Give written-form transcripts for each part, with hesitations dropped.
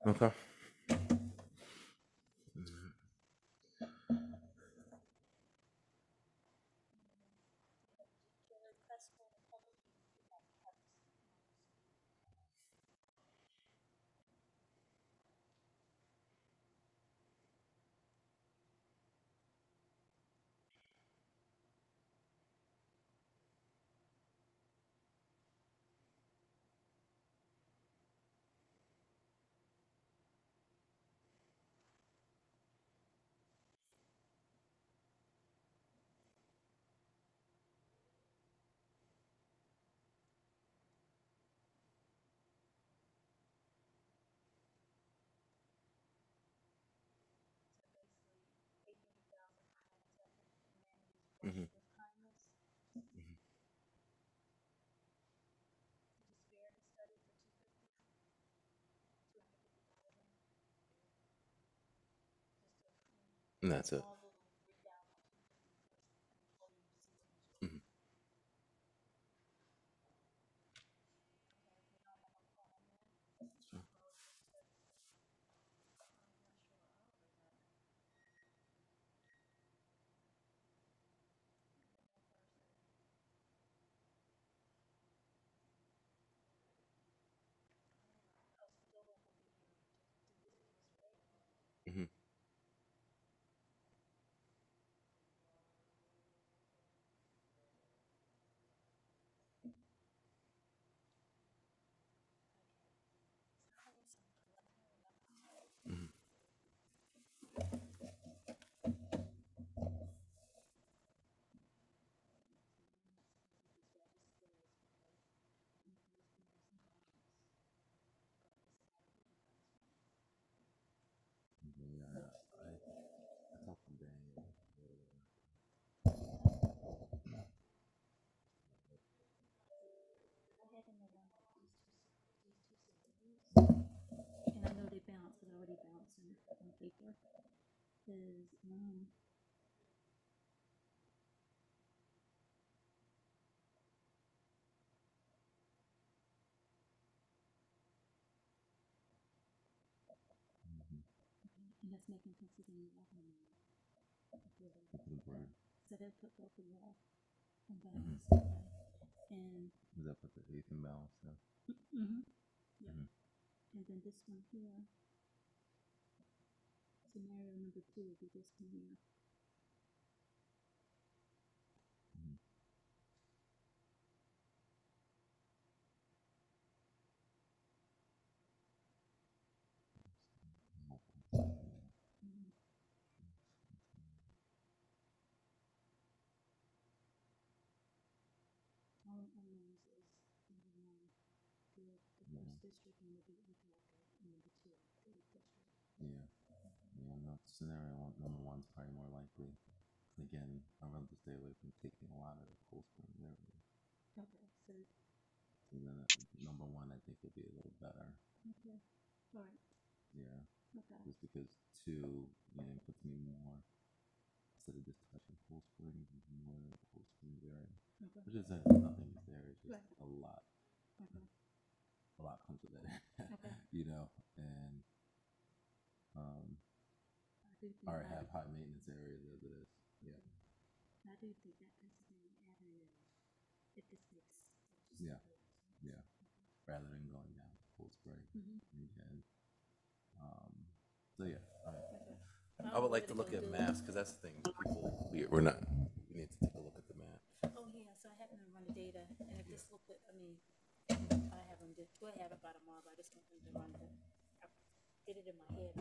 Okay. Mm-hmm. And that's it. Mm-hmm. Sure. Mm-hmm. Mm-hmm. Yeah, I talked to Daniel. And I know they bounce, because I already bounced on paper, is, Mm-hmm. and that's making Pennsylvania Avenue. For the bird. So they put both of y'all in Mm-hmm. balance, okay? And, Is that put the eighth in balance? Yeah. mm-hmm, yep. Mm-hmm. And then this one here, scenario number 2 would be this one here. Mm-hmm. Mm-hmm. All I know is number 1, the Yeah. first district, and would be interactive, and number 2, the 8th district. Yeah. Yeah. No, scenario number one's probably more likely. Again, I'd rather stay away from taking a lot of the Cold Spring area. Okay, so, And then number one, I think would be a little better. okay, all right, Yeah. okay, Just because two, puts me more instead of just touching Cold Spring, more in the Cold Springs area. okay, Which isn't nothing is there. It's just right, a lot. okay, A lot comes with it. okay. And I do I think already that, have high maintenance areas as it is. Yeah. I do think that Pennsylvania Avenue, if this makes just Yeah. okay. Yeah. Rather than going down to Cold Spring Mm-hmm. again. Um, so yeah. All right. Okay. I would like Really to look gonna at do it. maps because that's the thing. We're not. We need to take a look at the map. Oh yeah, so I happen to run the data, and if this look, I mean, I have them. We'll have it by tomorrow. But I just want them to run the. I did it in my head.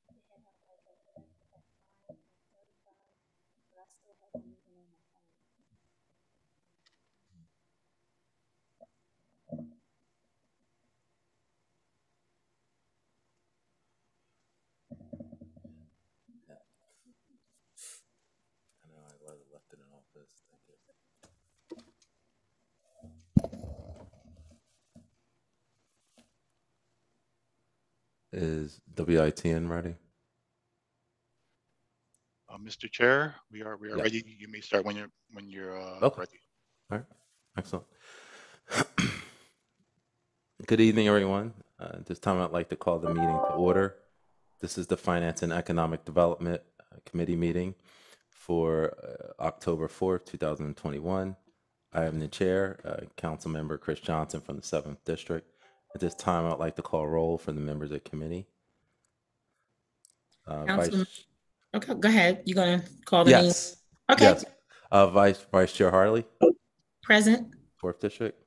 I just want to make sure. Is WITN ready? Mr. Chair, we are Yeah. ready. You may start when you're Okay. ready. All right. Excellent. Good evening, everyone. At this time, I'd like to call the meeting to order. This is the Finance and Economic Development Committee meeting for October 4th, 2021. I am the chair, Council Member Chris Johnson from the 7th District. At this time, I'd like to call roll for the members of the committee. Okay, go ahead. You're going to call the name? Yes. Okay. Yes. Vice Chair Harley. Present. 4th District.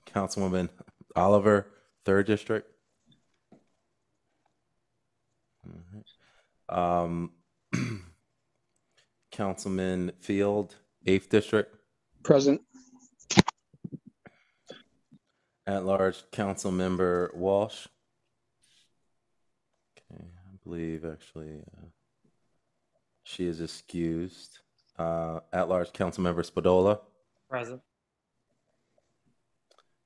Councilwoman Oliver, 3rd District. Councilman Field, 8th District. Present. At large, Council Member Walsh. Okay, I believe actually she is excused. At large, Council Member Spadola. Present.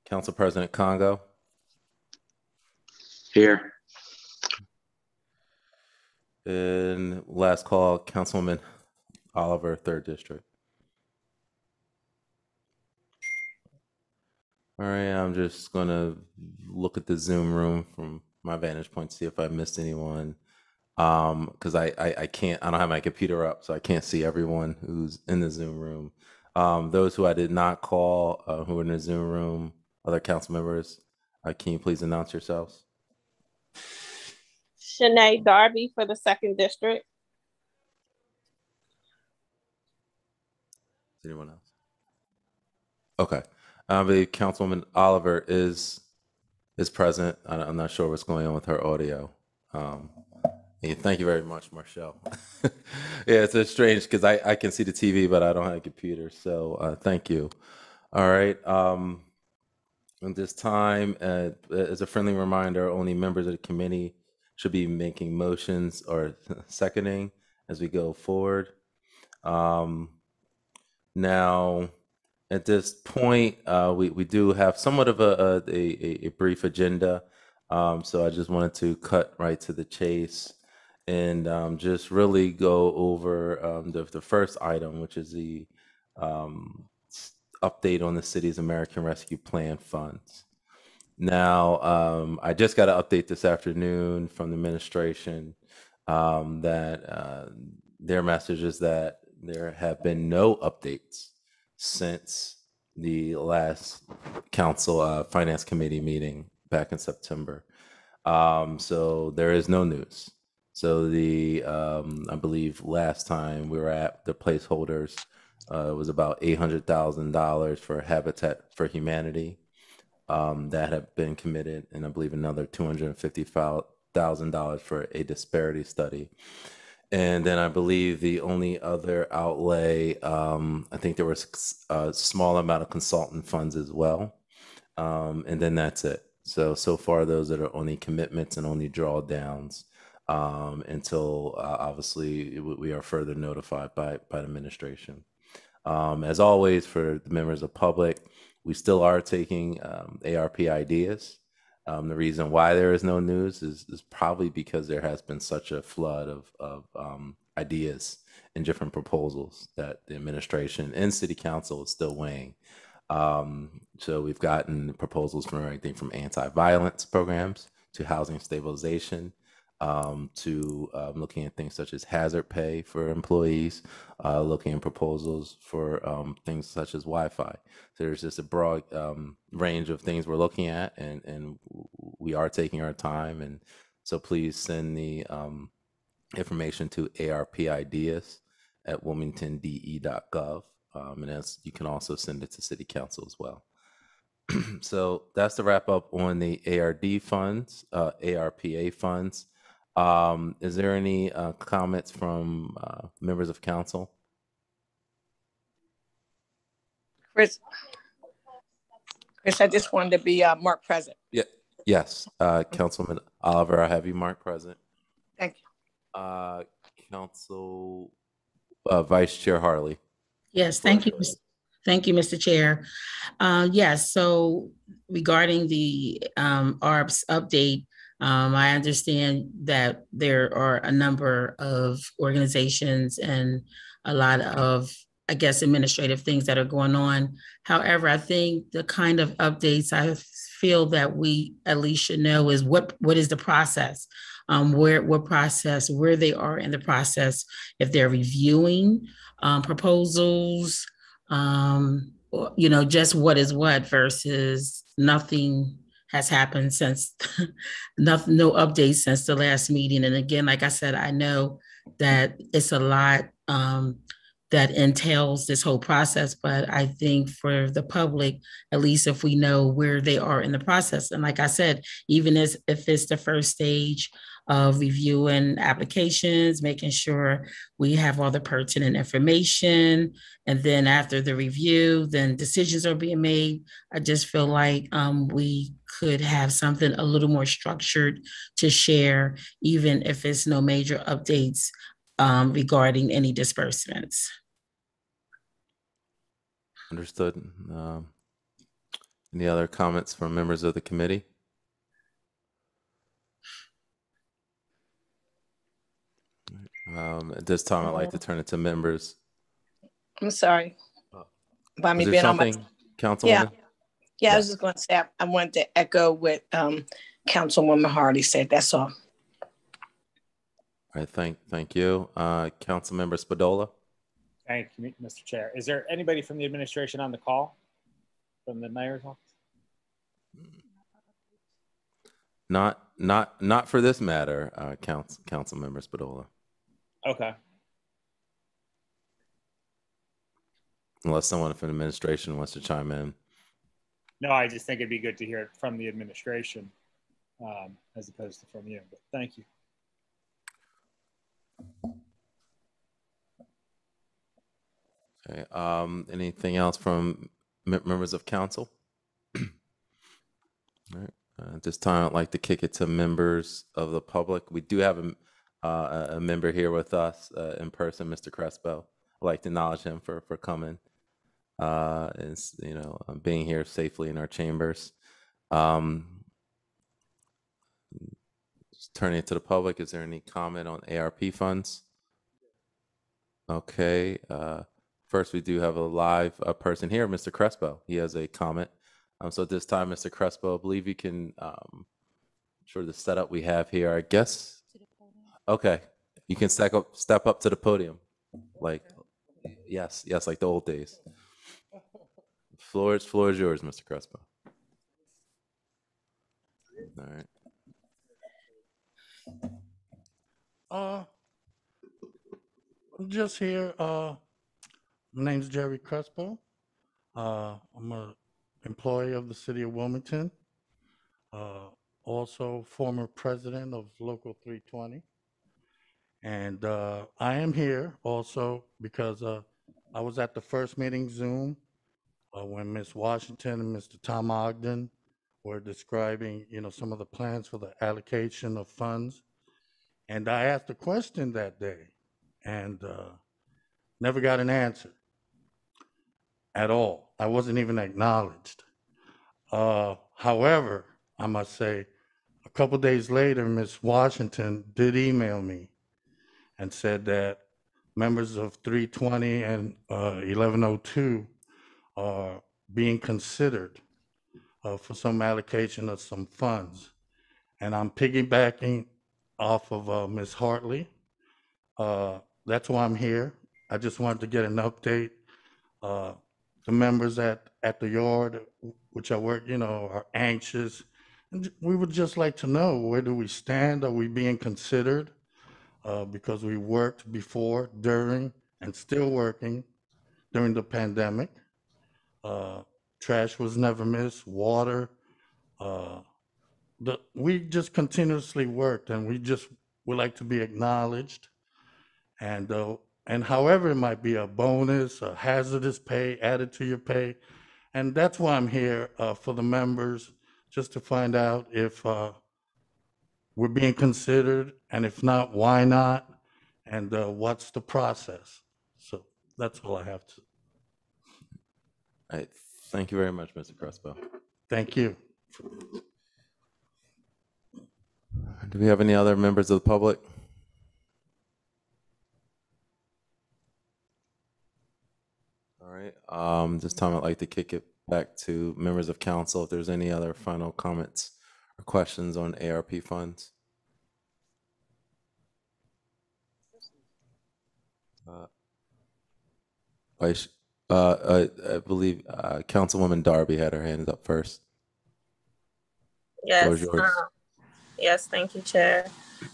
Council President Congo. Here. And last call, Councilwoman Oliver, 3rd District. All right, I'm just going to look at the Zoom room from my vantage point, see if I missed anyone. Because I don't have my computer up, so I can't see everyone who's in the Zoom room. Those who I did not call, who are in the Zoom room, other council members, can you please announce yourselves? Shanae Darby for the 2nd District. Is anyone else? Okay. I believe Councilwoman Oliver is present. I'm not sure what's going on with her audio. Thank you very much, Marshall. Yeah, it's a strange because I can see the TV, but I don't have a computer. So thank you. All right. At this time, as a friendly reminder, only members of the committee should be making motions or seconding as we go forward. Now, at this point, we do have somewhat of a brief agenda. So I just wanted to cut right to the chase and just really go over the first item, which is the update on the city's American Rescue Plan funds. Now, I just got an update this afternoon from the administration that their message is that there have been no updates since the last council finance committee meeting back in September. So there is no news. So I believe last time we were at the placeholders, it was about $800,000 for Habitat for Humanity that have been committed, and I believe another $250,000 for a disparity study. And then I believe the only other outlay, I think there was a small amount of consultant funds as well. And then that's it. So far, those are the only commitments and only drawdowns until obviously we are further notified by the administration. As always, for the members of the public, we still are taking ARP ideas. The reason why there is no news is probably because there has been such a flood of ideas and different proposals that the administration and city council is still weighing. So we've gotten proposals from everything from anti-violence programs to housing stabilization, to looking at things such as hazard pay for employees, looking at proposals for things such as Wi-Fi. So there's just a broad range of things we're looking at, and we are taking our time. And so please send the information to arpideas@wilmingtondE.gov. And as you can also send it to City Council as well. So that's the wrap up on the ARPA funds. Is there any comments from members of council? Chris, I just wanted to be marked present. Yeah. Yes. Councilman Oliver, I have you marked present. Thank you. Council Vice Chair Harley. Yes, thank you. Thank you, Mr. Chair. Yes, so regarding the ARPS update, I understand that there are a number of organizations and a lot of, I guess, administrative things that are going on. However, I think the kind of updates I feel that we at least should know is what is the process, where they are in the process, if they're reviewing proposals, just what is what versus nothing has happened since no updates since the last meeting. And again, like I said, I know that it's a lot that entails this whole process, but I think for the public, at least if we know where they are in the process, and like I said, even if it's the first stage of reviewing applications, making sure we have all the pertinent information, and then after the review, then decisions are being made. I just feel like we could have something a little more structured to share, even if it's no major updates regarding any disbursements. Understood. Any other comments from members of the committee? At this time, I'd like to turn it to members. I'm sorry. By me Was there being on my, something, Councilwoman? yeah, I was just going to say, I wanted to echo what Councilwoman Hardy said. That's all. All right, thank you. Councilmember Spadola? Thank you, Mr. Chair. Is there anybody from the administration on the call from the mayor's office? Not for this matter, Councilmember Spadola. Okay. Unless someone from the administration wants to chime in. No, I just think it'd be good to hear it from the administration as opposed to from you, but thank you. Okay. Anything else from members of council? All right. At this time, I'd like to kick it to members of the public. We do have a member here with us in person, Mr. Crespo. I'd like to acknowledge him for coming and being here safely in our chambers. Just turning it to the public, is there any comment on ARP funds? Okay. First, we do have a live person here, Mr. Crespo. He has a comment. So at this time, Mr. Crespo, I believe you can sure the setup we have here, I guess. Okay, you can step up to the podium, like yes, like the old days. Floor is yours, Mr. Crespo. All right. I'm just here. My name's Jerry Crespo. I'm an employee of the city of Wilmington. Also former president of Local 320. And I am here also because I was at the first meeting Zoom when Ms. Washington and Mr. Tom Ogden were describing, some of the plans for the allocation of funds. And I asked a question that day and never got an answer at all. I wasn't even acknowledged. However, I must say, a couple days later, Ms. Washington did email me and said that members of 320 and 1102 are being considered for some allocation of some funds. And I'm piggybacking off of Ms. Hartley. That's why I'm here. I just wanted to get an update. The members at the yard, which I work, are anxious. And we would just like to know, where do we stand? Are we being considered? Because we worked before, during, and still working during the pandemic. Trash was never missed, water. We just continuously worked, and we just would like to be acknowledged. And however it might be, a bonus, a hazardous pay added to your pay. And that's why I'm here for the members, just to find out if we're being considered, and if not, why not, and what's the process. So that's all I have to. right. Thank you very much, Mr. Crespo. Thank you. Do we have any other members of the public? All right. This time I'd like to kick it back to members of council if there's any other final comments or questions on ARP funds. I believe Councilwoman Darby had her hands up first. Floor is Yes. yours. Yes, thank you, Chair.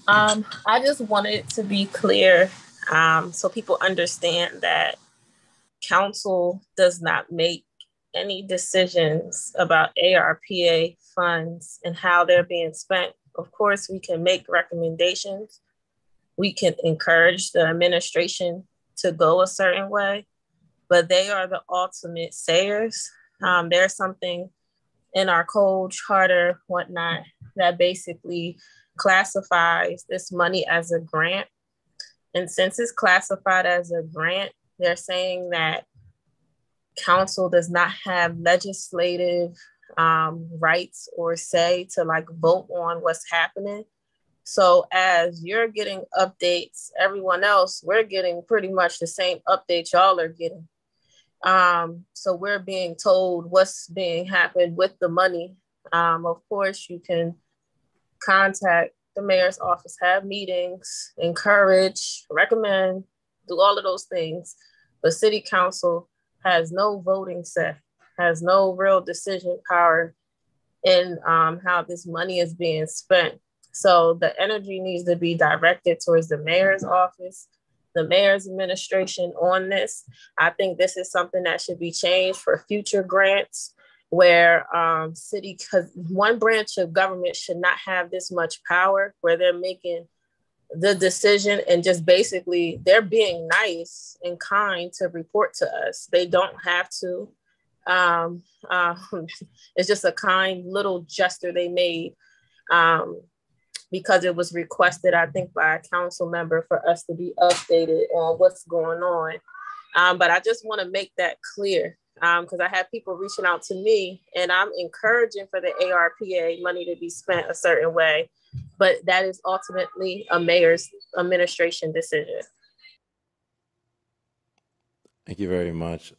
I just wanted to be clear so people understand that council does not make any decisions about ARPA funds and how they're being spent. Of course, we can make recommendations. We can encourage the administration to go a certain way, but they are the ultimate sayers. There's something in our code, charter, whatnot, that basically classifies this money as a grant. And since it's classified as a grant, they're saying that council does not have legislative rights or say to like vote on what's happening. So as you're getting updates, everyone else, we're getting pretty much the same updates y'all are getting. So we're being told what's being happened with the money. Of course, you can contact the mayor's office, have meetings, encourage, recommend, do all of those things. But city council has no voting say, has no real decision power in how this money is being spent. So the energy needs to be directed towards the mayor's office, the mayor's administration on this. I think this is something that should be changed for future grants where city, because one branch of government should not have this much power where they're making the decision and just basically they're being nice and kind to report to us. They don't have to. It's just a kind little gesture they made because it was requested, I think, by a council member for us to be updated on what's going on. But I just want to make that clear because I have people reaching out to me and I'm encouraging for the ARPA money to be spent a certain way, but that is ultimately a mayor's administration decision. Thank you very much,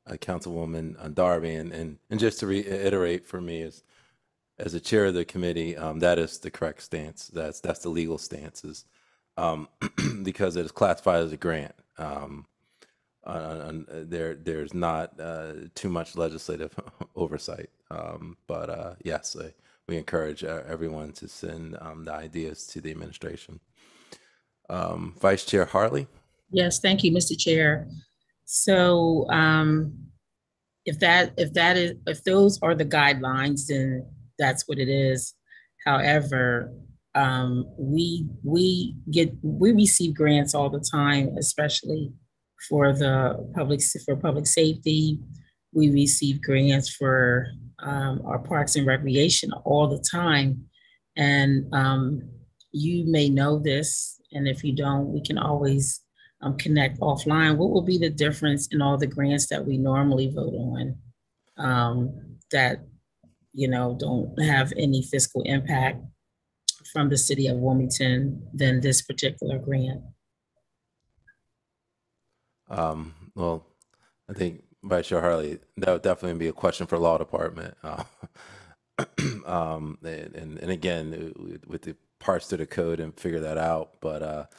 Councilwoman Darby. And just to reiterate for me, as a chair of the committee, that is the correct stance. That's the legal stances because it is classified as a grant. There's not too much legislative oversight, but yes, we encourage everyone to send the ideas to the administration. Vice Chair Hartley. Yes, thank you, Mr. Chair. So if those are the guidelines, then that's what it is. However, we receive grants all the time, especially for public safety. We receive grants for our parks and recreation all the time. And you may know this, and if you don't, we can always connect offline. What will be the difference in all the grants that we normally vote on that don't have any fiscal impact from the city of Wilmington than this particular grant? Well, I think Vice Chair Hartley, that would definitely be a question for law department. And again, with the parts to the code and figure that out. But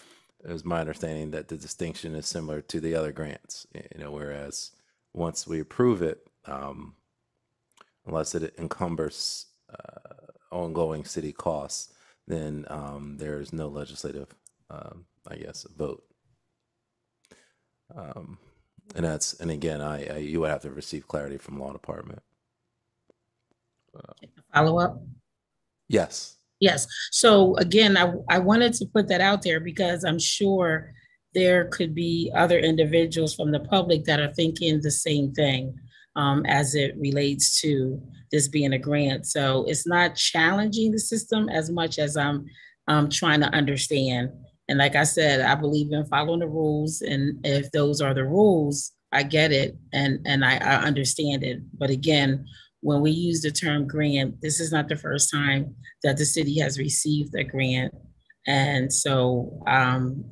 it was my understanding that the distinction is similar to the other grants, whereas once we approve it, unless it encumbers ongoing city costs, then there's no legislative, vote. And again, you would have to receive clarity from law department. Follow up? Yes. Yes. So again, I wanted to put that out there because I'm sure there could be other individuals from the public that are thinking the same thing as it relates to this being a grant. So it's not challenging the system as much as I'm trying to understand. And like I said, I believe in following the rules. And if those are the rules, I get it and I understand it. But again, when we use the term grant, this is not the first time that the city has received a grant. And so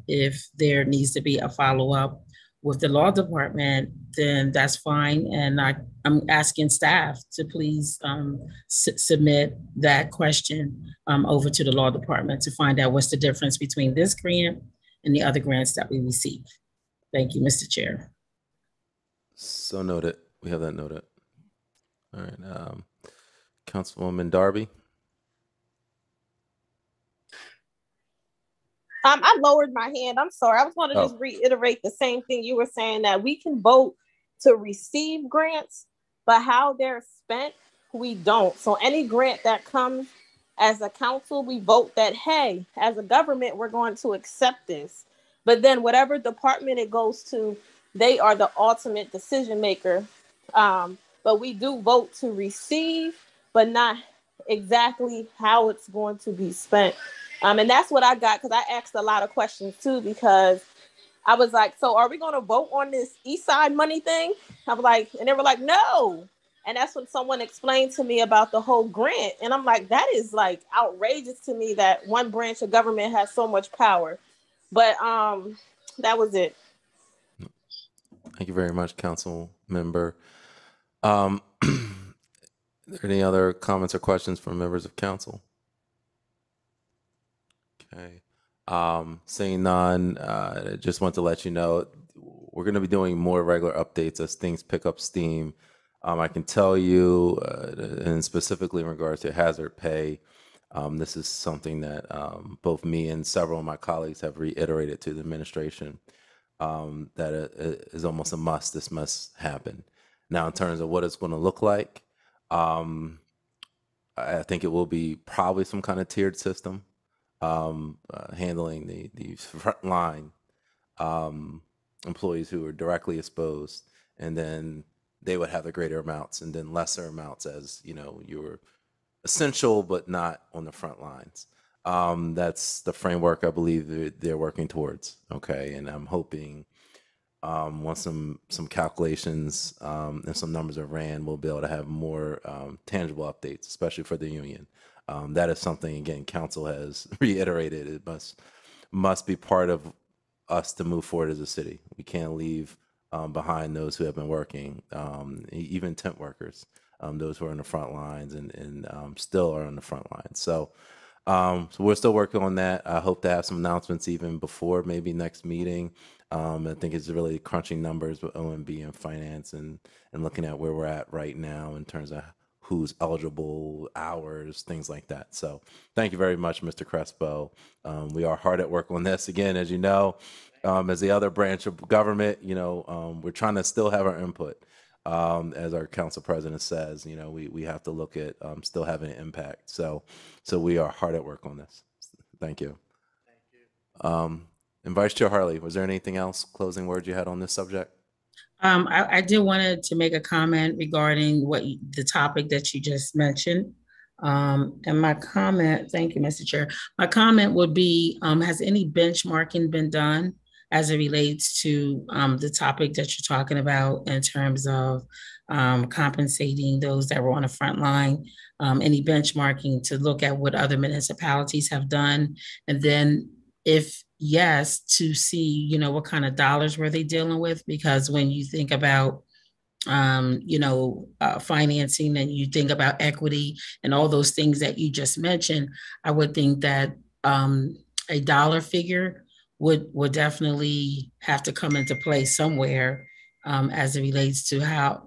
if there needs to be a follow-up with the law department, then that's fine. And I'm asking staff to please submit that question over to the law department to find out what's the difference between this grant and the other grants that we receive. Thank you, Mr. Chair. So noted. We have that noted. All right. Councilwoman Darby. I lowered my hand. I'm sorry. I was going to just reiterate the same thing you were saying, that we can vote to receive grants, but how they're spent, we don't. So any grant that comes as a council, we vote that, hey, as a government, we're going to accept this. But then whatever department it goes to, they are the ultimate decision maker. But we do vote to receive, but not exactly how it's going to be spent. And that's what I got, because I asked a lot of questions too, because I was like, so are we going to vote on this East Side money thing? I was like, and they were like, no. And that's when someone explained to me about the whole grant. And I'm like, that is like outrageous to me that one branch of government has so much power. But that was it. Thank you very much, Council Member. Are there any other comments or questions from members of council? Okay. Seeing none, I just want to let you know we're going to be doing more regular updates as things pick up steam. I can tell you, and specifically in regards to hazard pay, this is something that both me and several of my colleagues have reiterated to the administration, that it is almost a must. This must happen. Now, in terms of what it's going to look like, I think it will be probably some kind of tiered system, handling the frontline employees who are directly exposed, and then they would have the greater amounts, and then lesser amounts as you're essential but not on the front lines. That's the framework I believe they're working towards. Okay, and I'm hoping once some calculations and some numbers are ran, we'll be able to have more tangible updates, especially for the union. That is something, again, council has reiterated. It must be part of us to move forward as a city. We can't leave behind those who have been working, even temp workers, those who are on the front lines and still are on the front lines. So we're still working on that. I hope to have some announcements even before maybe next meeting. I think it's really crunching numbers with OMB and finance and looking at where we're at right now in terms of who's eligible, hours, things like that. So thank you very much, Mr. Crespo. We are hard at work on this. Again, as you know, as the other branch of government, we're trying to still have our input. As our council president says, we have to look at still having an impact. So we are hard at work on this. Thank you. Thank you. And Vice Chair Harley, was there anything else, closing words you had on this subject? I did wanted to make a comment regarding the topic that you just mentioned. And my comment, thank you, Mr. Chair. My comment would be, has any benchmarking been done as it relates to the topic that you're talking about in terms of compensating those that were on the front line? Any benchmarking to look at what other municipalities have done? And then if yes, to see, what kind of dollars were they dealing with? Because when you think about, financing and you think about equity and all those things that you just mentioned, I would think that a dollar figure would definitely have to come into play somewhere as it relates to how,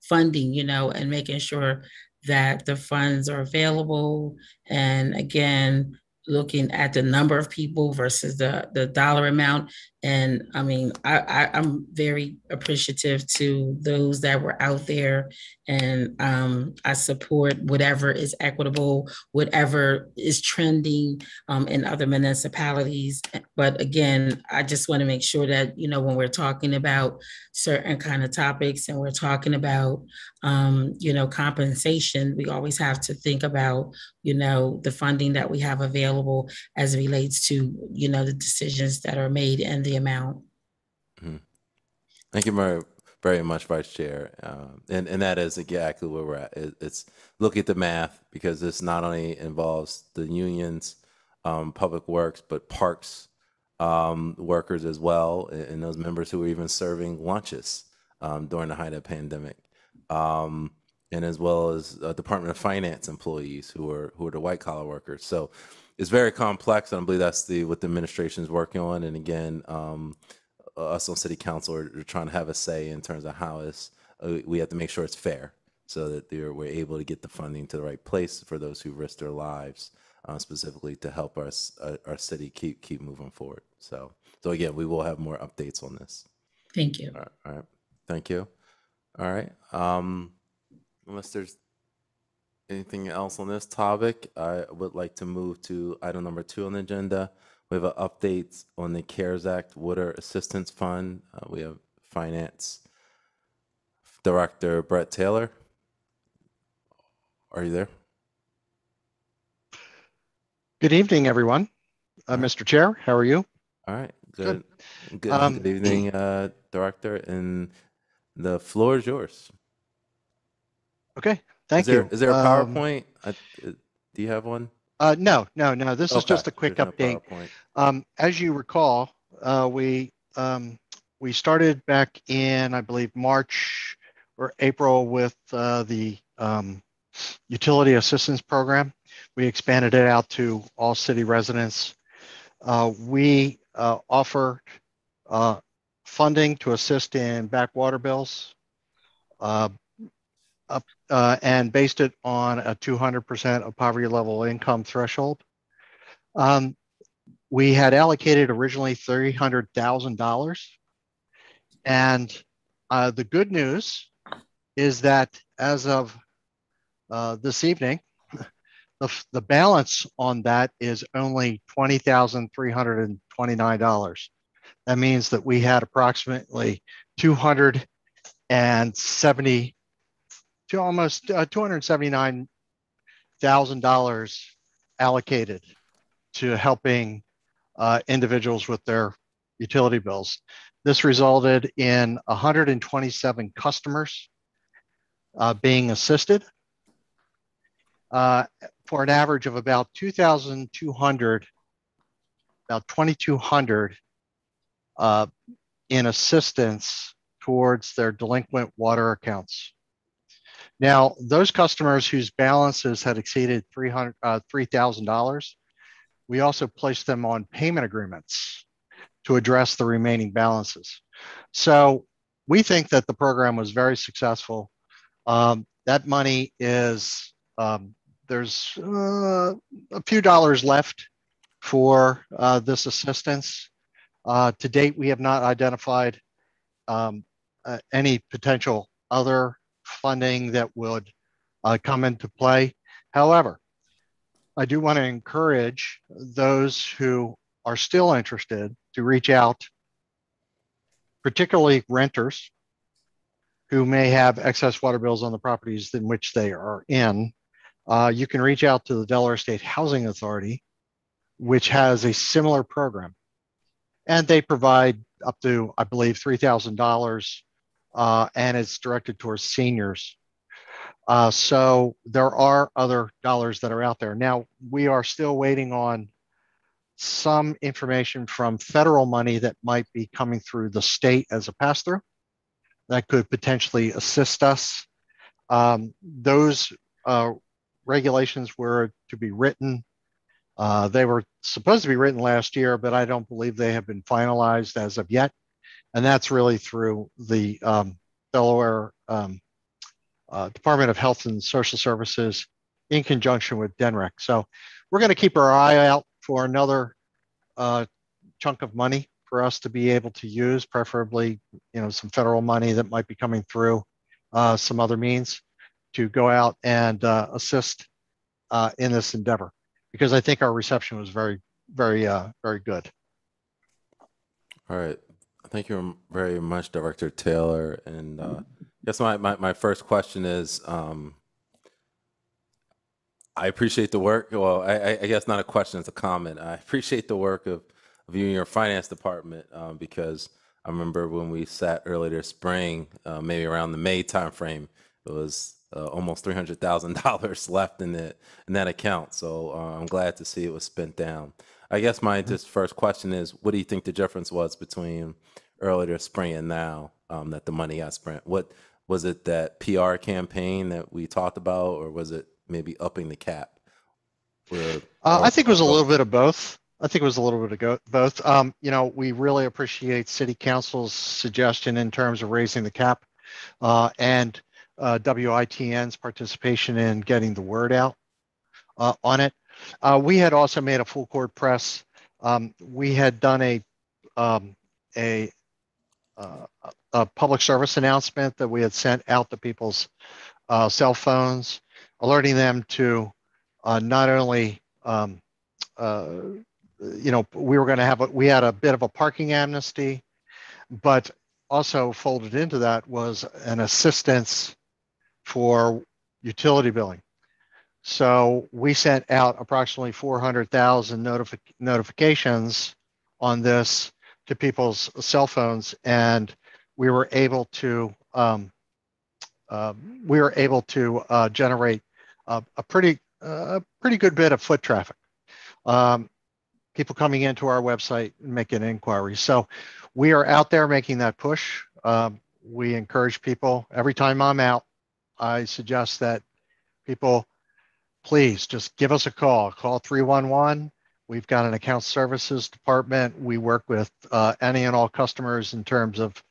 funding, and making sure that the funds are available. And again, looking at the number of people versus the dollar amount. And I mean, I'm very appreciative to those that were out there, and I support whatever is equitable, whatever is trending in other municipalities. But again, I just want to make sure that, when we're talking about certain kind of topics and we're talking about, compensation, we always have to think about, the funding that we have available as it relates to, the decisions that are made and the amount. Mm-hmm. Thank you very much, Vice Chair. And that is exactly where we're at. It's look at the math, because this not only involves the unions, public works, but parks workers as well, and those members who were even serving lunches during the height of the pandemic. And as well as Department of Finance employees who are the white collar workers. So it's very complex, and I believe that's what the administration is working on. And again, us on City Council are trying to have a say in terms of how we have to make sure it's fair, so that we're able to get the funding to the right place for those who risk their lives, specifically to help our city keep moving forward. So again, we will have more updates on this. Thank you. All right. Thank you. All right. Unless there's anything else on this topic, I would like to move to item number 2 on the agenda. We have an update on the CARES Act Water Assistance Fund. We have Finance Director Brett Taylor. Are you there? Good evening, everyone. Mr. Chair, how are you? All right. Good. Good evening, Director. And the floor is yours. Okay. Thank you. Is there a PowerPoint? Do you have one? No. This is just a quick There's no update. PowerPoint. As you recall, we started back in, I believe, March or April with the Utility Assistance Program. We expanded it out to all city residents. We offer funding to assist in backwater bills, and based it on a 200% of poverty level income threshold. We had allocated originally $300,000. And the good news is that as of this evening, the balance on that is only $20,329. That means that we had approximately almost $279,000 allocated to helping individuals with their utility bills. This resulted in 127 customers being assisted for an average of about 2,200, about 2,200 in assistance towards their delinquent water accounts. Now, those customers whose balances had exceeded $3,000, we also placed them on payment agreements to address the remaining balances. So we think that the program was very successful. That money is, there's a few dollars left for this assistance. To date, we have not identified any potential other funding that would come into play. However, I do want to encourage those who are still interested to reach out, particularly renters who may have excess water bills on the properties in which they are in. You can reach out to the Delaware State Housing Authority, which has a similar program. And they provide up to, I believe, $3,000, and it's directed towards seniors. So there are other dollars that are out there. Now, we are still waiting on some information from federal money that might be coming through the state as a pass-through that could potentially assist us. Those regulations were to be written. They were supposed to be written last year, but I don't believe they have been finalized as of yet. And that's really through the Delaware Department of Health and Social Services in conjunction with DENREC. So we're going to keep our eye out for another chunk of money for us to be able to use, preferably, some federal money that might be coming through some other means to go out and assist in this endeavor, because I think our reception was very, very, very good. All right. Thank you very much, Director Taylor. And I guess my first question is, I appreciate the work. Well, I guess not a question, it's a comment. I appreciate the work of you and your finance department, because I remember when we sat earlier this spring, maybe around the May timeframe, it was almost $300,000 left in that account. So I'm glad to see it was spent down. I guess my just first question is, what do you think the difference was between earlier this spring and now that the money got spent? What was it, that PR campaign that we talked about, or was it maybe upping the cap? I think it was a little bit of both. I think it was a little bit of both. You know, we really appreciate City Council's suggestion in terms of raising the cap and WITN's participation in getting the word out on it. We had also made a full court press. We had done a public service announcement that we had sent out to people's cell phones, alerting them to not only you know, we had a bit of a parking amnesty, but also folded into that was an assistance for utility billing. So we sent out approximately 400,000 notifications on this to people's cell phones, and we were able to generate a pretty good bit of foot traffic. People coming into our website and making inquiries. So we are out there making that push. We encourage people. Every time I'm out, I suggest that people, please just give us a call. Call 311. We've got an account services department. We work with any and all customers in terms of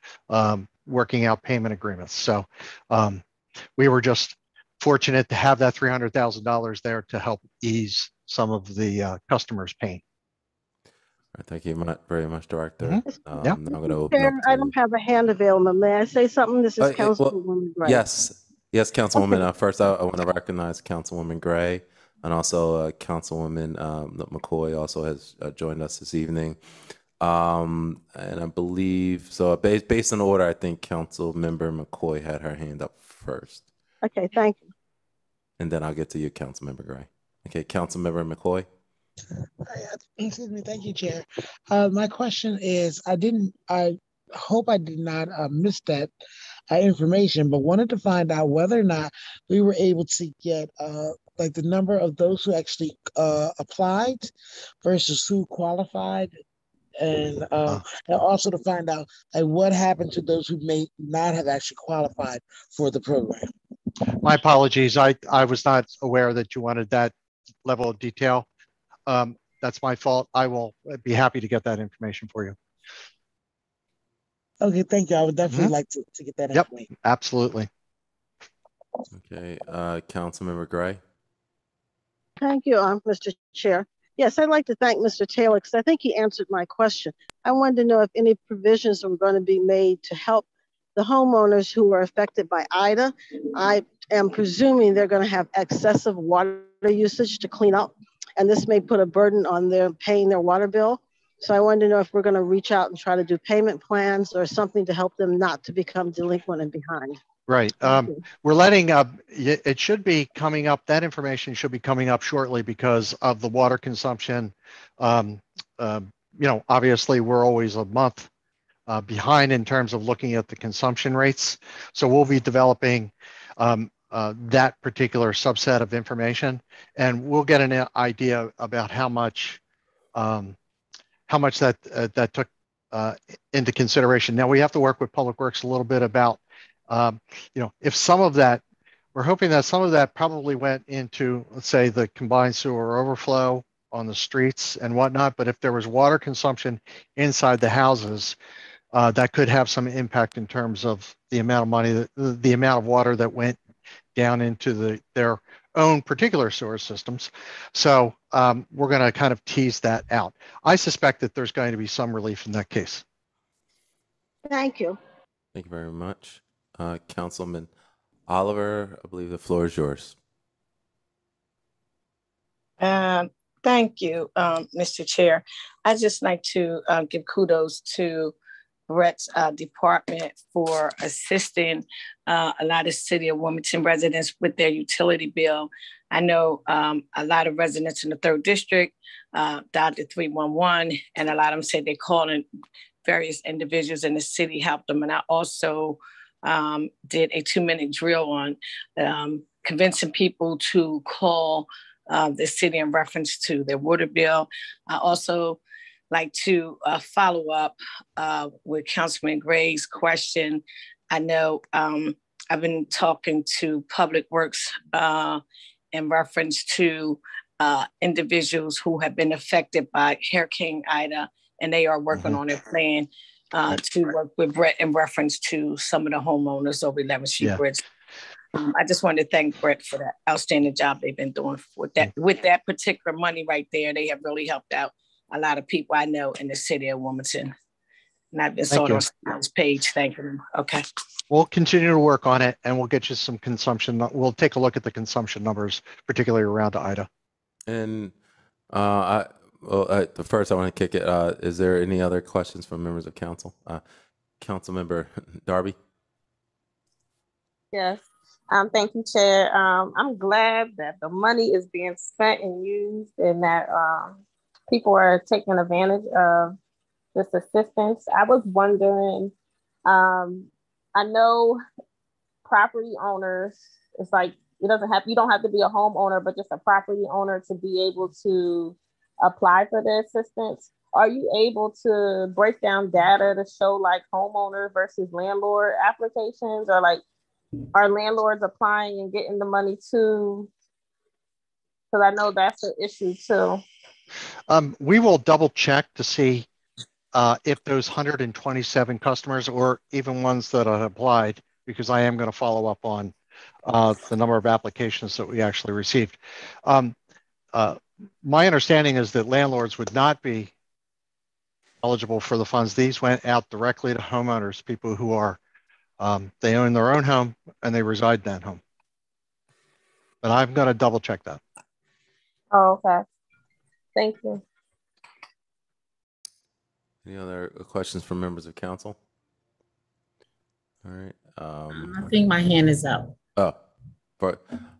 working out payment agreements. So we were just fortunate to have that $300,000 there to help ease some of the customers' pain. Thank you very much, Director. Mm-hmm. Yeah. I'm going to open Chair, up to... I don't have a hand available. May I say something? This is Councilwoman well, Gray. Yes, Councilwoman. First, I want to recognize Councilwoman Gray, and also Councilwoman McCoy also has joined us this evening. And I believe, so based on order, I think Councilmember McCoy had her hand up first. Okay, thank you. And then I'll get to you, Councilmember Gray. Okay, Councilmember McCoy. Excuse me. Thank you, Chair. My question is, I hope I did not miss that information, but wanted to find out whether or not we were able to get like the number of those who actually applied versus who qualified, and also to find out like what happened to those who may not have actually qualified for the program. My apologies. I was not aware that you wanted that level of detail. That's my fault. I will be happy to get that information for you. Okay, thank you. I would definitely like to get that information. Yep, absolutely. Okay, Councilmember Gray. Thank you, Mr. Chair. Yes, I'd like to thank Mr. Taylor because I think he answered my question. I wanted to know if any provisions were going to be made to help the homeowners who were affected by Ida. I am presuming they're going to have excessive water usage to clean up, and this may put a burden on their paying their water bill. So I wanted to know if we're going to reach out and try to do payment plans or something to help them not to become delinquent and behind. Right. We're letting it should be coming up. That information should be coming up shortly because of the water consumption. You know, obviously we're always a month behind in terms of looking at the consumption rates. So we'll be developing that particular subset of information, and we'll get an idea about how much that took into consideration. Now we have to work with Public Works a little bit about, you know, if some of that, we're hoping that some of that probably went into, let's say, the combined sewer overflow on the streets and whatnot. But if there was water consumption inside the houses, that could have some impact in terms of the amount of money, the amount of water that went down into their own particular sewer systems. So we're going to kind of tease that out. I suspect that there's going to be some relief in that case. Thank you. Thank you very much. Councilman Oliver, I believe the floor is yours. Thank you, Mr. Chair. I'd just like to give kudos to Brett's department for assisting a lot of City of Wilmington residents with their utility bill. I know a lot of residents in the 3rd District dialed the 311, and a lot of them said they're calling various individuals in the city helped them. And I also did a 2-minute drill on convincing people to call the city in reference to their water bill. I also like to follow up with Councilman Gray's question. I know I've been talking to Public Works in reference to individuals who have been affected by Hurricane Ida, and they are working on a plan to work with Brett in reference to some of the homeowners over 11th Street Bridge. I just wanted to thank Brett for that outstanding job they've been doing with that particular money right there. They have really helped out a lot of people I know in the city of Wilmington. And I've been saw it on his page. Thank you. Okay. We'll continue to work on it, and we'll get you some consumption. We'll take a look at the consumption numbers, particularly around Ida. And first I want to kick it. Is there any other questions from members of council? Councilmember Darby? Yes. Thank you, Chair. I'm glad that the money is being spent and used and that people are taking advantage of this assistance. I was wondering, I know property owners, it's like, you don't have to be a homeowner, but just a property owner to be able to apply for the assistance. Are you able to break down data to show like homeowner versus landlord applications, or like, are landlords applying and getting the money too? Because I know that's an issue too. We will double check to see if those 127 customers, or even ones that have applied, because I am going to follow up on the number of applications that we actually received. My understanding is that landlords would not be eligible for the funds. These went out directly to homeowners, people who are, they own their own home and they reside in that home. But I'm going to double check that. Oh, okay. Thank you. Any other questions from members of council? All right. I think my hand is up. Oh,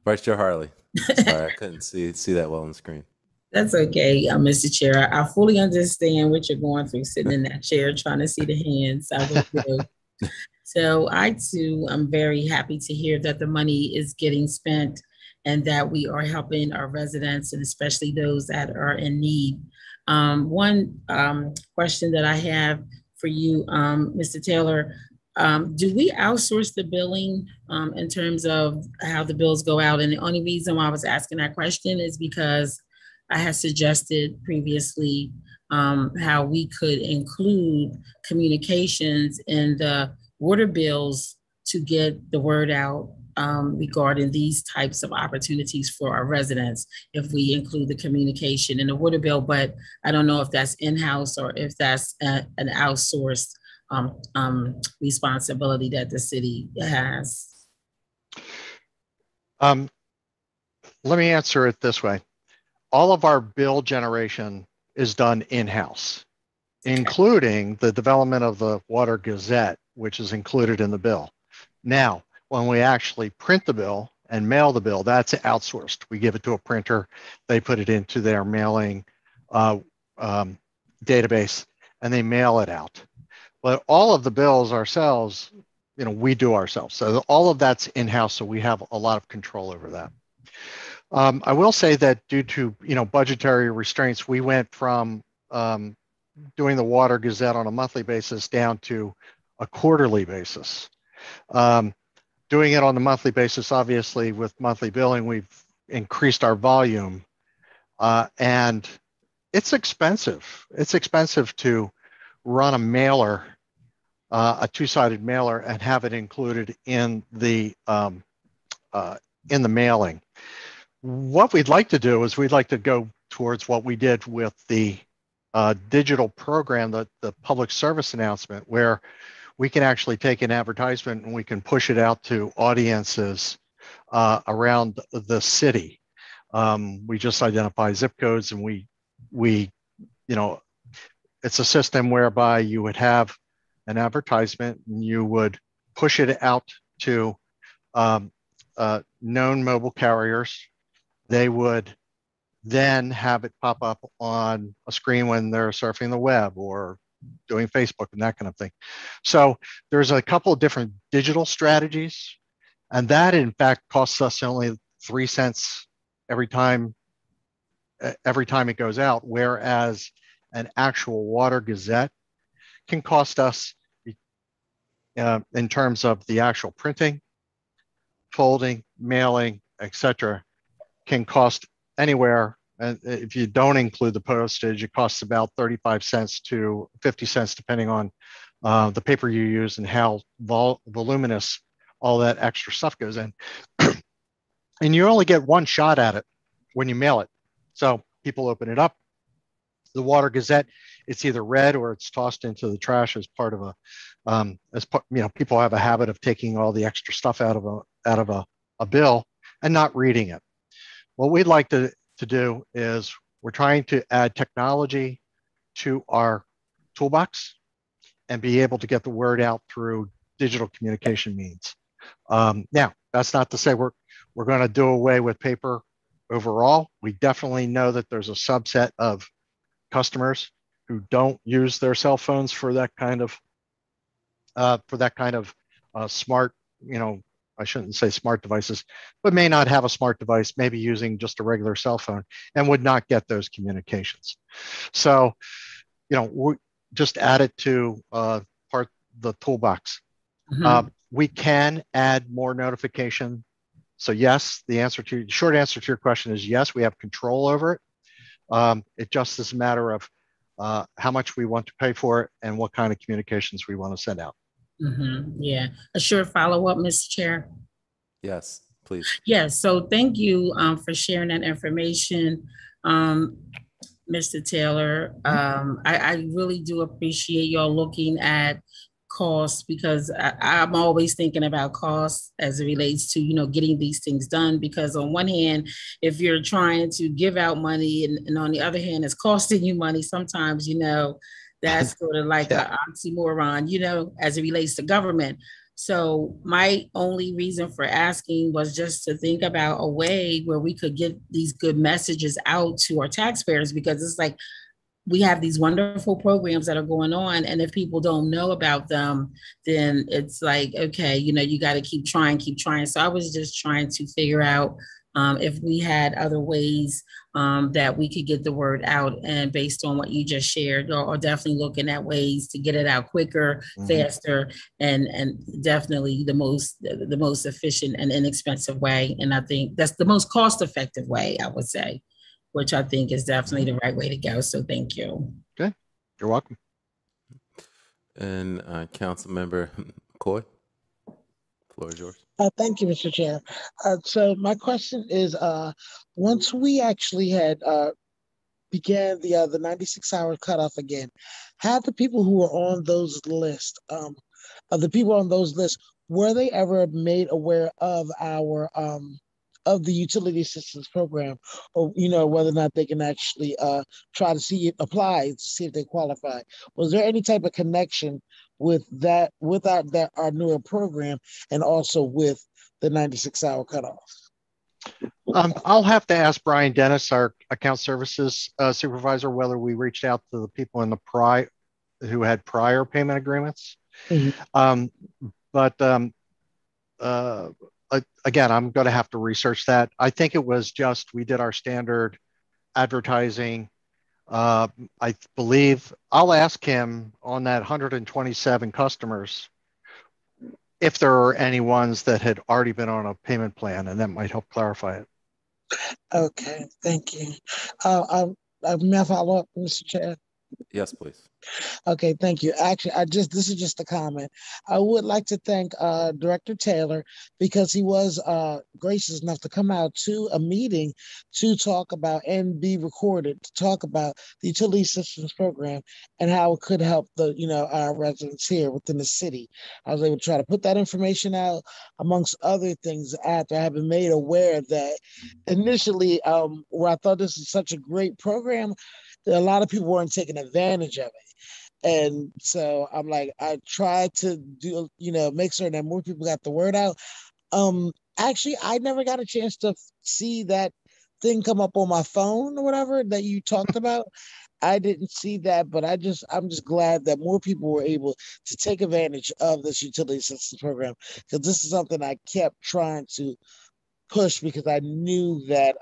Vice Chair Harley. Sorry, I couldn't see that well on the screen. That's okay, Mr. Chair. I fully understand what you're going through sitting in that chair trying to see the hands. I will do. So I too am very happy to hear that the money is getting spent and that we are helping our residents, and especially those that are in need. One question that I have for you, Mr. Taylor, do we outsource the billing in terms of how the bills go out? And the only reason why I was asking that question is because I had suggested previously how we could include communications in the water bills to get the word out regarding these types of opportunities for our residents if we include the communication in the water bill. But I don't know if that's in-house or if that's an outsourced responsibility that the city has. Let me answer it this way. All of our bill generation is done in-house, including the development of the Water Gazette, which is included in the bill. Now, when we actually print the bill and mail the bill, that's outsourced. We give it to a printer, they put it into their mailing database, and they mail it out. But all of the bills ourselves, we do ourselves. So all of that's in-house, so we have a lot of control over that. I will say that due to budgetary restraints, we went from doing the Water Gazette on a monthly basis down to a quarterly basis. Doing it on a monthly basis, obviously with monthly billing, we've increased our volume, and it's expensive. It's expensive to run a mailer, a two-sided mailer, and have it included in the mailing. What we'd like to do is we'd like to go towards what we did with the digital program, the public service announcement, where we can actually take an advertisement and we can push it out to audiences around the city. We just identify zip codes, and we it's a system whereby you would have an advertisement and you would push it out to known mobile carriers. They would then have it pop up on a screen when they're surfing the web or doing Facebook and that kind of thing. So there's a couple of different digital strategies, and that in fact costs us only 3 cents every time it goes out, whereas an actual water gazette can cost us, in terms of the actual printing, folding, mailing, etc., can cost anywhere. And if you don't include the postage, it costs about 35 cents to 50 cents, depending on the paper you use and how voluminous all that extra stuff goes in. And you only get one shot at it when you mail it. So people open it up. The Water Gazette, it's either read or it's tossed into the trash as part of people have a habit of taking all the extra stuff out of a bill and not reading it. What we'd like to do is we're trying to add technology to our toolbox and be able to get the word out through digital communication means. Now, that's not to say we're going to do away with paper overall. We definitely know that there's a subset of customers who don't use their cell phones for that kind of smart, I shouldn't say smart devices, but may not have a smart device, maybe using just a regular cell phone, and would not get those communications. So, we just add it to the toolbox. Mhm. We can add more notification. So yes, the short answer to your question is yes, we have control over it. It just is a matter of how much we want to pay for it and what kind of communications we want to send out. Yeah, a short follow-up, Mr. Chair. Yes, please. Yes, so thank you for sharing that information, Mr. Taylor. I really do appreciate y'all looking at costs, because I'm always thinking about costs as it relates to, getting these things done. Because on one hand, if you're trying to give out money and on the other hand, it's costing you money, sometimes, that's sort of like an oxymoron, as it relates to government. So my only reason for asking was just to think about a way where we could get these good messages out to our taxpayers, because it's like we have these wonderful programs that are going on, and if people don't know about them, then it's like, okay, you got to keep trying. So I was just trying to figure out if we had other ways that we could get the word out. And based on what you just shared, or definitely looking at ways to get it out quicker, faster, and definitely the most efficient and inexpensive way. And I think that's the most cost-effective way, I would say, which I think is definitely the right way to go. So thank you. Okay, you're welcome. And Council Member McCoy, the floor is yours. Thank you, Mr. Chair. So my question is, once we actually had began the 96-hour cutoff again, had the people who were on those lists, were they ever made aware of our of the utility assistance program, or whether or not they can actually try to see it apply, to see if they qualify? Was there any type of connection with that, our newer program, and also with the 96-hour cutoff? I'll have to ask Brian Dennis, our account services supervisor, whether we reached out to the people in the who had prior payment agreements. Again, I'm going to have to research that. I think it was just we did our standard advertising. I believe I'll ask him on that 127 customers if there are any ones that had already been on a payment plan, and that might help clarify it. Okay, thank you. May I follow up, Mr. Chair? Yes, please. Okay, thank you. Actually, this is just a comment. I would like to thank Director Taylor, because he was gracious enough to come out to a meeting to talk about and be recorded to talk about the utility systems program and how it could help our residents here within the city. I was able to try to put that information out, amongst other things, after I have been made aware that initially, where I thought this is such a great program, that a lot of people weren't taking advantage of it. And so I'm like, I tried to do, make sure that more people got the word out. Actually, I never got a chance to see that thing come up on my phone or whatever that you talked about. I didn't see that, but I'm just glad that more people were able to take advantage of this utility assistance program, because this is something I kept trying to push, because I knew that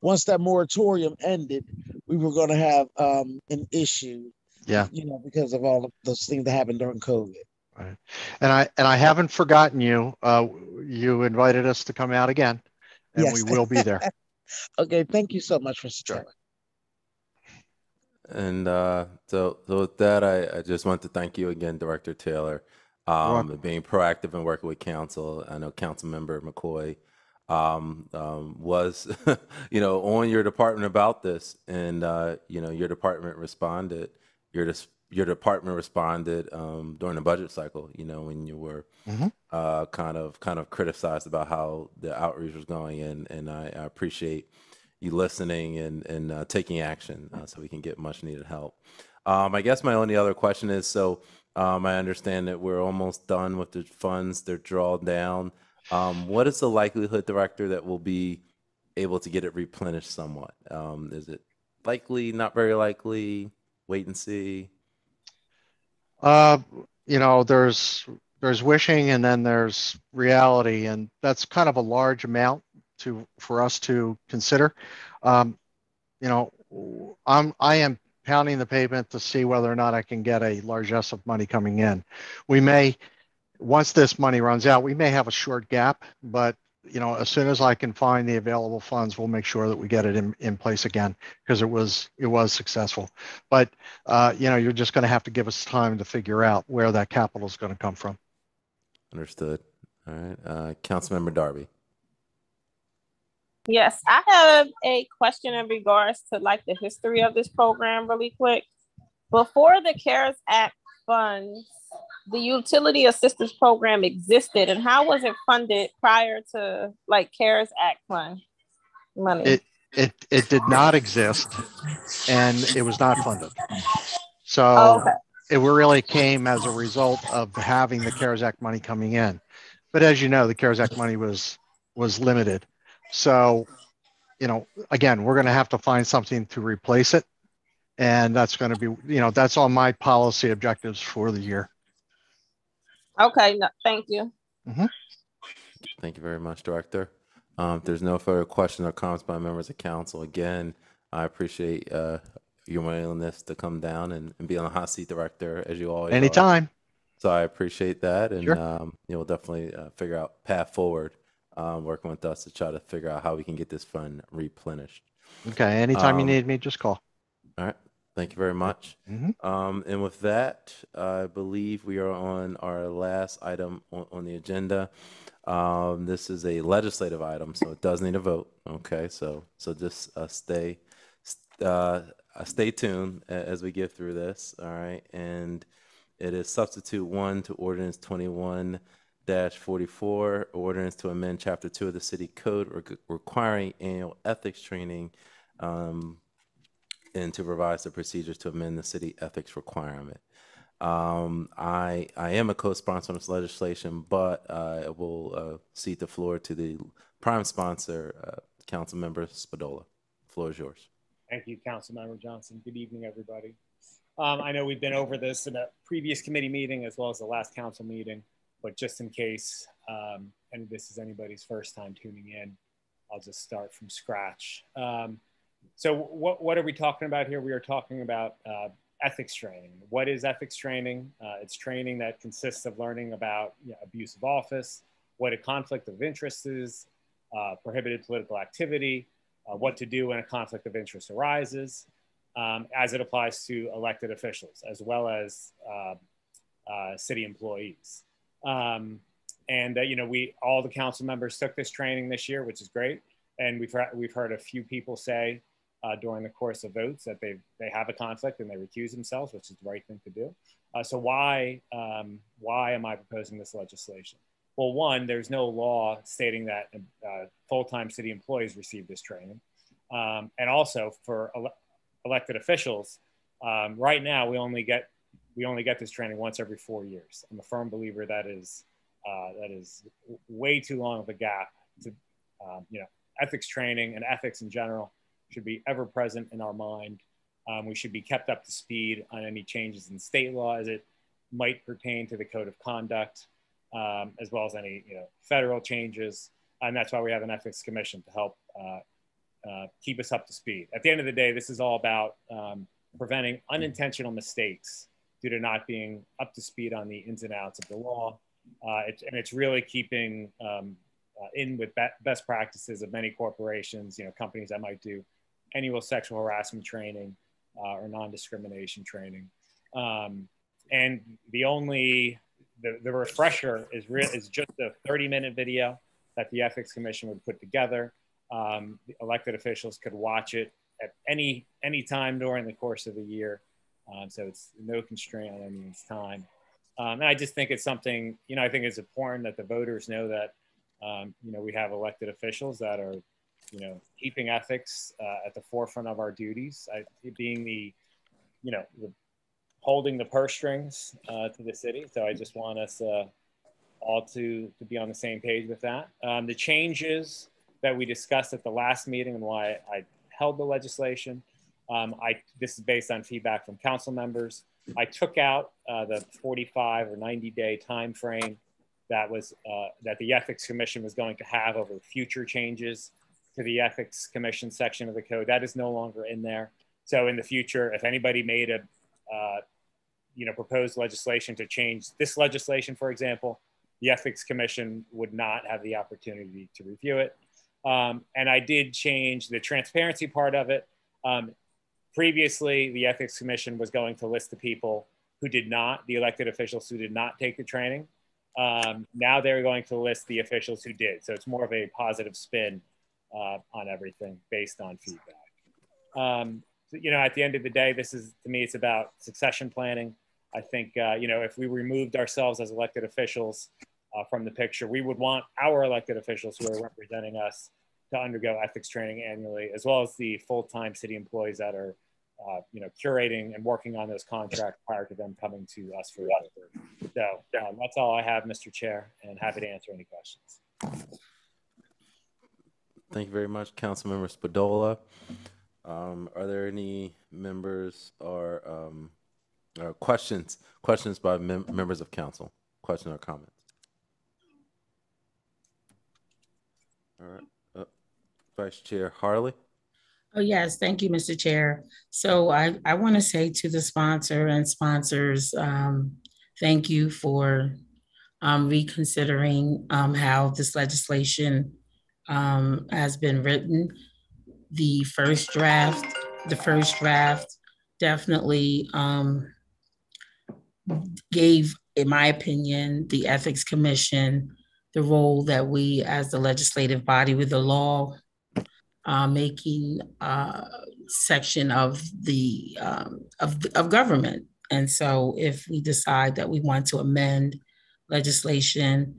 once that moratorium ended, we were going to have an issue. Yeah. Because of all of those things that happened during COVID. Right. And I haven't forgotten you. You invited us to come out again, and Yes. we will be there. Okay. Thank you so much, Mr. Taylor. And so with that, I just want to thank you again, Director Taylor, being proactive and working with council. I know Councilmember McCoy was, on your department about this, and your department responded. Your department responded during the budget cycle. When you were kind of criticized about how the outreach was going, and I appreciate you listening and taking action so we can get much needed help. I guess my only other question is, so I understand that we're almost done with the funds, they're drawn down. What is the likelihood, Director, that we'll be able to get it replenished somewhat? Is it likely, not very likely, wait and see? There's wishing and then there's reality, and that's kind of a large amount for us to consider. I am pounding the pavement to see whether or not I can get a largesse of money coming in. We may, once this money runs out, we may have a short gap, but as soon as I can find the available funds, we'll make sure that we get it in place again, because it was successful. But you're just going to have to give us time to figure out where that capital is going to come from. Understood. All right, Councilmember Darby. Yes, I have a question in regards to the history of this program really quick. Before the CARES Act funds, the utility assistance program existed, and how was it funded prior to CARES Act fund money? It did not exist, and it was not funded. So it really came as a result of having the CARES Act money coming in. But as you know, the CARES Act money was limited. So, again, we're going to have to find something to replace it. And that's going to be, that's on my policy objectives for the year. Okay, no, thank you. Thank you very much, Director. If there's no further questions or comments by members of council, again, I appreciate your willingness to come down and be on the hot seat, Director, as you always Anytime. are. So I appreciate that, and sure. We'll definitely figure out path forward, working with us to try to figure out how we can get this fund replenished. Okay, anytime you need me, just call. All right, thank you very much. And with that, I believe we are on our last item on the agenda. This is a legislative item, so it does need a vote. Okay, so just stay tuned as we get through this. All right, and it is substitute 1 to ordinance 21-44, ordinance to amend chapter 2 of the city code requiring annual ethics training, and to revise the procedures to amend the city ethics requirement. I am a co-sponsor on this legislation, but I will cede the floor to the prime sponsor, Councilmember Spadola. The floor is yours. Thank you, Councilmember Johnson. Good evening, everybody. I know we've been over this in a previous committee meeting as well as the last council meeting, but just in case, and this is anybody's first time tuning in, I'll just start from scratch. So what are we talking about here? We are talking about ethics training. What is ethics training? It's training that consists of learning about abuse of office, what a conflict of interest is, prohibited political activity, what to do when a conflict of interest arises, as it applies to elected officials, as well as city employees. All the council members took this training this year, which is great. And we've heard a few people say during the course of votes that they have a conflict and they recuse themselves, which is the right thing to do. So why am I proposing this legislation? Well, one, there's no law stating that full-time city employees receive this training. And also for elected officials, right now we only get this training once every 4 years. I'm a firm believer that is way too long of a gap to ethics training and ethics in general should be ever present in our mind. We should be kept up to speed on any changes in state law as it might pertain to the code of conduct, as well as any federal changes. And that's why we have an ethics commission to help keep us up to speed. At the end of the day, this is all about preventing unintentional mistakes due to not being up to speed on the ins and outs of the law. It's really keeping in with best practices of many corporations, companies that might do annual sexual harassment training or non-discrimination training. And the refresher is just a 30-minute video that the Ethics Commission would put together. The elected officials could watch it at any time during the course of the year. So it's no constraint on anyone's time. And I just think it's something, I think it's important that the voters know that, we have elected officials that are, keeping ethics at the forefront of our duties, being the holding the purse strings to the city. So I just want us all to be on the same page with that. The changes that we discussed at the last meeting and why I held the legislation, this is based on feedback from council members. I took out the 45 or 90-day time frame that was that the Ethics Commission was going to have over future changes to the Ethics Commission section of the code. That is no longer in there. So in the future, if anybody made a proposed legislation to change this legislation, for example, the Ethics Commission would not have the opportunity to review it. And I did change the transparency part of it. Previously, the Ethics Commission was going to list the people who did not, the elected officials who did not take the training. Now they're going to list the officials who did. So it's more of a positive spin on everything based on feedback. At the end of the day, to me, it's about succession planning. I think, if we removed ourselves as elected officials from the picture, we would want our elected officials who are representing us to undergo ethics training annually, as well as the full-time city employees that are, curating and working on those contracts prior to them coming to us for that. So that's all I have, Mr. Chair, and happy to answer any questions. Thank you very much, Councilmember Spadola. Are there any members or questions by members of council? Questions or comments? All right. Vice Chair Harley. Oh, yes. Thank you, Mr. Chair. So I want to say to the sponsor and sponsors, thank you for reconsidering how this legislation has been written. The first draft definitely gave, in my opinion, the Ethics Commission the role that we as the legislative body with the law making section of the of government. And so if we decide that we want to amend legislation,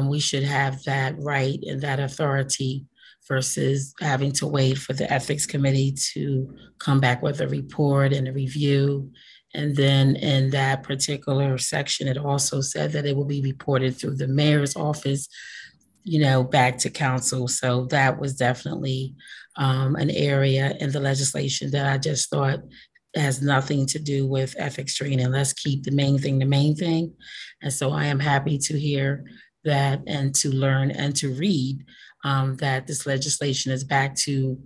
we should have that right and that authority versus having to wait for the ethics committee to come back with a report and a review. And then in that particular section, it also said that it will be reported through the mayor's office, back to council. So that was definitely an area in the legislation that I just thought has nothing to do with ethics training. Let's keep the main thing the main thing. And so I am happy to hear that and to learn and to read that this legislation is back to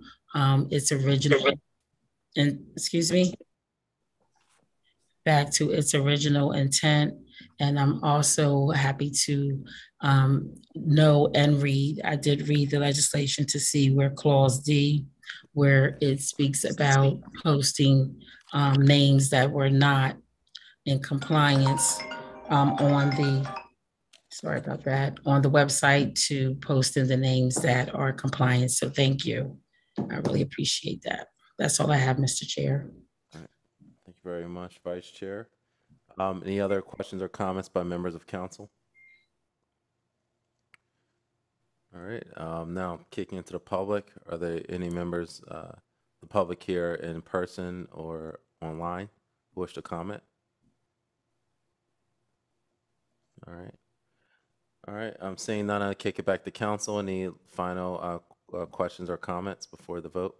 its original, back to its original intent. And I'm also happy to know and read. I did read the legislation to see where Clause D, where it speaks about posting names that were not in compliance on the website to post in the names that are compliant. So thank you. I really appreciate that. That's all I have, Mr. Chair. All right. Thank you very much, Vice Chair. Any other questions or comments by members of council? All right. Now kicking into the public. Are there any members, the public here in person or online, who wish to comment? All right. All right. I'm seeing none. I'll kick it back to council. Any final questions or comments before the vote?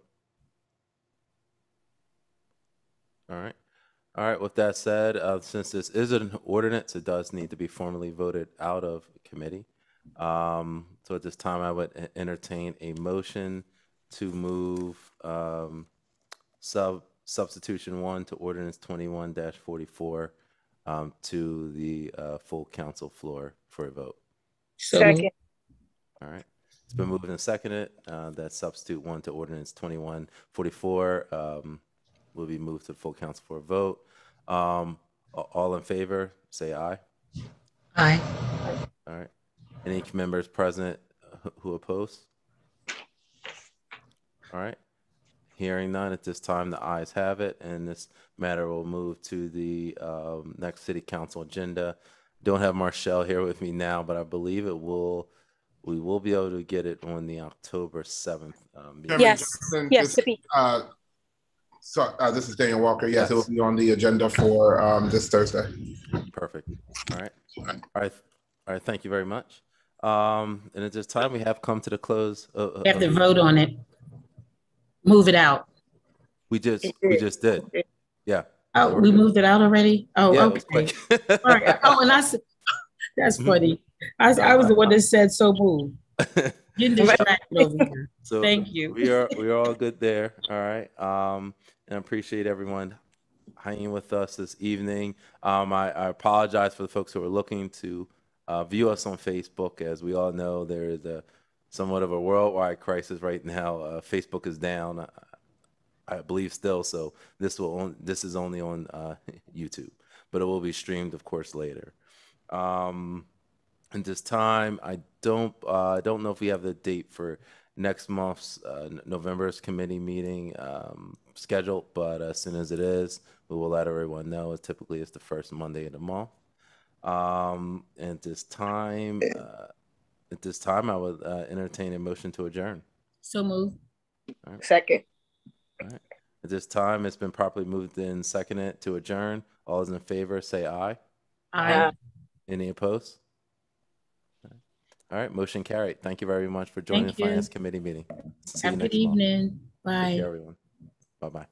All right. All right. With that said, since this is an ordinance, it does need to be formally voted out of committee. So at this time, I would entertain a motion to move substitution 1 to ordinance 21-44 to the full council floor for a vote. Second. All right. It's been moved and seconded that substitute 1 to ordinance 21-44 will be moved to the full council for a vote. All in favor, say aye. Aye. All right. Any members present who oppose? All right. Hearing none at this time, the ayes have it, and this matter will move to the next city council agenda. Don't have Marshall here with me now, but I believe we will be able to get it on the October 7th meeting. Yes. Yes. This is Daniel Walker. Yes, it will be on the agenda for this Thursday. Perfect. All right. All right. All right. Thank you very much. And at this time, we have come to the close. We have to vote on it. Move it out. We just did. Yeah. Oh, we moved it out already? Oh, yeah, okay. All right. Oh, and that's funny. I was the one that said so moved. Getting distracted over here. So thank you. We are all good there. All right. And I appreciate everyone hanging with us this evening. I apologize for the folks who are looking to view us on Facebook. As we all know, there is somewhat of a worldwide crisis right now. Facebook is down, I believe still. So this is only on YouTube, but it will be streamed, of course, later. At this time, I don't know if we have the date for next month's November's committee meeting scheduled, but as soon as it is, we will let everyone know. It typically is the first Monday of the month. At this time, I would entertain a motion to adjourn. So moved. Right. Second. All right. At this time, it's been properly moved and seconded to adjourn. All those in favor, say aye. Aye. Any opposed? All right, motion carried. Thank you very much for joining the Finance Committee meeting. See Have you a good next month. evening. Bye. Take care, everyone. Bye-bye.